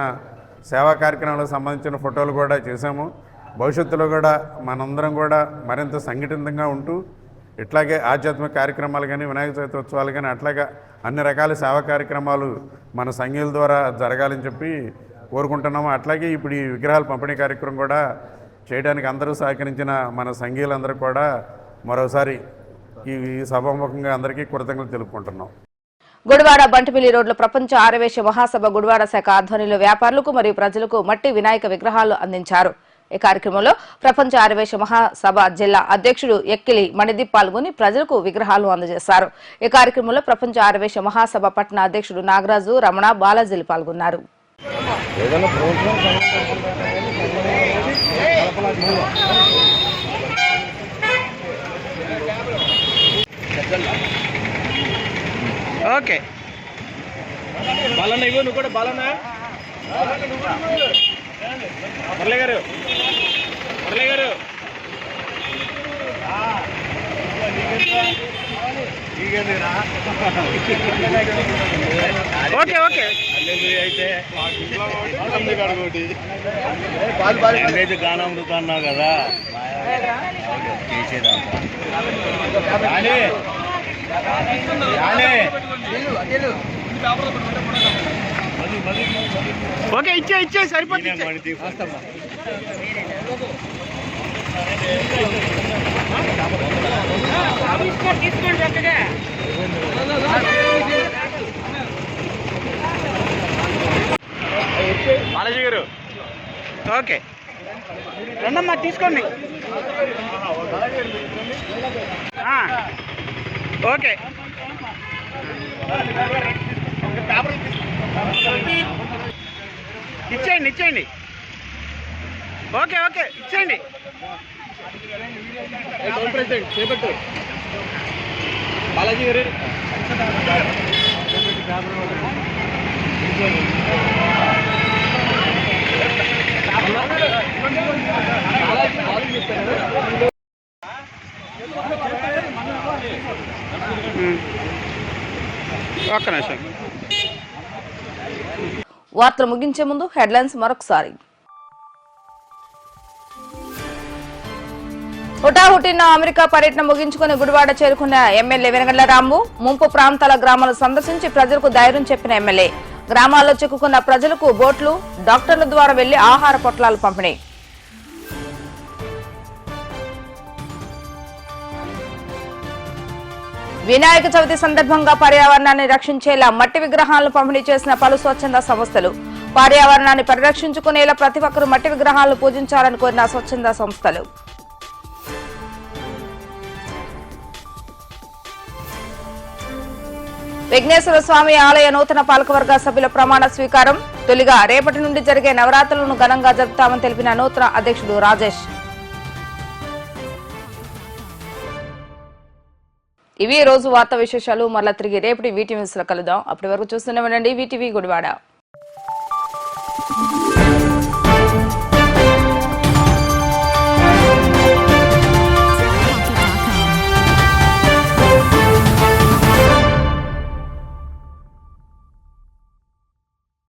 సేవా కార్యక్రమాలకు సంబంధించిన ఫోటోలు కూడా చేశాము. భవిష్యత్తులో కూడా మనందరం కూడా మరింత సంఘటితంగా ఉంటూ ఇట్లాగే ఆధ్యాత్మిక కార్యక్రమాలు కానీ వినాయక చవితి ఉత్సవాలు కానీ అట్లాగే అన్ని రకాల సేవా కార్యక్రమాలు మన సంఘీయుల ద్వారా జరగాలని చెప్పి కోరుకుంటున్నాము. అట్లాగే ఇప్పుడు ఈ విగ్రహాల పంపిణీ కార్యక్రమం కూడా చేయడానికి అందరూ సహకరించిన మన సంఘీయులందరూ కూడా మరోసారి ఈ సభాముఖంగా అందరికీ కృతజ్ఞతలు తెలుపుకుంటున్నాం. గుడివాడ బంటిమిల్లి రోడ్లో ప్రపంచ ఆరవేశ మహాసభ గుడివాడ శాఖ ఆధ్వర్యంలో వ్యాపారులకు మరియు ప్రజలకు మట్టి వినాయక విగ్రహాలు అందించారు. ఈ కార్యక్రమంలో ప్రపంచ ఆరవేశ మహాసభ జిల్లా అధ్యక్షుడు ఎక్కిలి మణిదీప్ పాల్గొని ప్రజలకు విగ్రహాలు అందజేశారు. ఈ కార్యక్రమంలో ప్రపంచ ఆరవేశ మహాసభ పట్టణ అధ్యక్షుడు నాగరాజు, రమణ, బాలాజీలు పాల్గొన్నారు. ఓకే బాలన్న ఇవ్వు, నువ్వు కూడా బాలన్న. మురళి గారు ఓకే ఓకే అయితే గానామృతం అన్నావు కదా చేసేదంతా. ఓకే ఇచ్చే సరిపోతుంది. బాలాజీ గారు ఓకే రండమ్మా తీసుకోండి. ఓకే ఇచ్చేయండి. ఓకే ఇచ్చేయండి. చేపట్టు బాలాజీ గారు. ఒక్క నిమిషం. వార్తలు ముగించే ముందు హెడ్లైన్స్ మరొకసారి. హుటాహుటిన అమెరికా పర్యటన ముగించుకుని గుడివాడ చేరుకున్న ఎమ్మెల్యే వెనగళ్ల రాము ముంపు ప్రాంతాల గ్రామాలు సందర్శించి ప్రజలకు ధైర్యం చెప్పిన ఎమ్మెల్యే. గ్రామాల్లో చిక్కుకున్న ప్రజలకు బోట్లు, డాక్టర్ల ద్వారా వెళ్లి ఆహార పొట్లాలు పంపిణీ. వినాయక చవితి సందర్భంగా పర్యావరణాన్ని రక్షించేలా మట్టి విగ్రహాలను పంపిణీ చేసిన పలు స్వచ్ఛంద సంస్థలు. పర్యావరణాన్ని పరిరక్షించుకునేలా ప్రతి ఒక్కరూ మట్టి విగ్రహాలను పూజించాలని కోరిన స్వచ్ఛంద సంస్థలు. విఘ్నేశ్వర స్వామి ఆలయ నూతన పాలకవర్గ సభ్యుల ప్రమాణ స్వీకారం. తొలిగా రేపటి నుండి జరిగే నవరాత్రులను ఘనంగా జరుపుతామని తెలిపిన నూతన అధ్యక్షుడు రాజేష్. ఇవి రోజు వార్తా విశేషాలు. మరలా తిరిగి రేపటి వీటీవీ న్యూస్ లో కలుద్దాం. అప్పటి వరకు చూస్తూనే ఉండండి వీటీవీ గుడివాడ.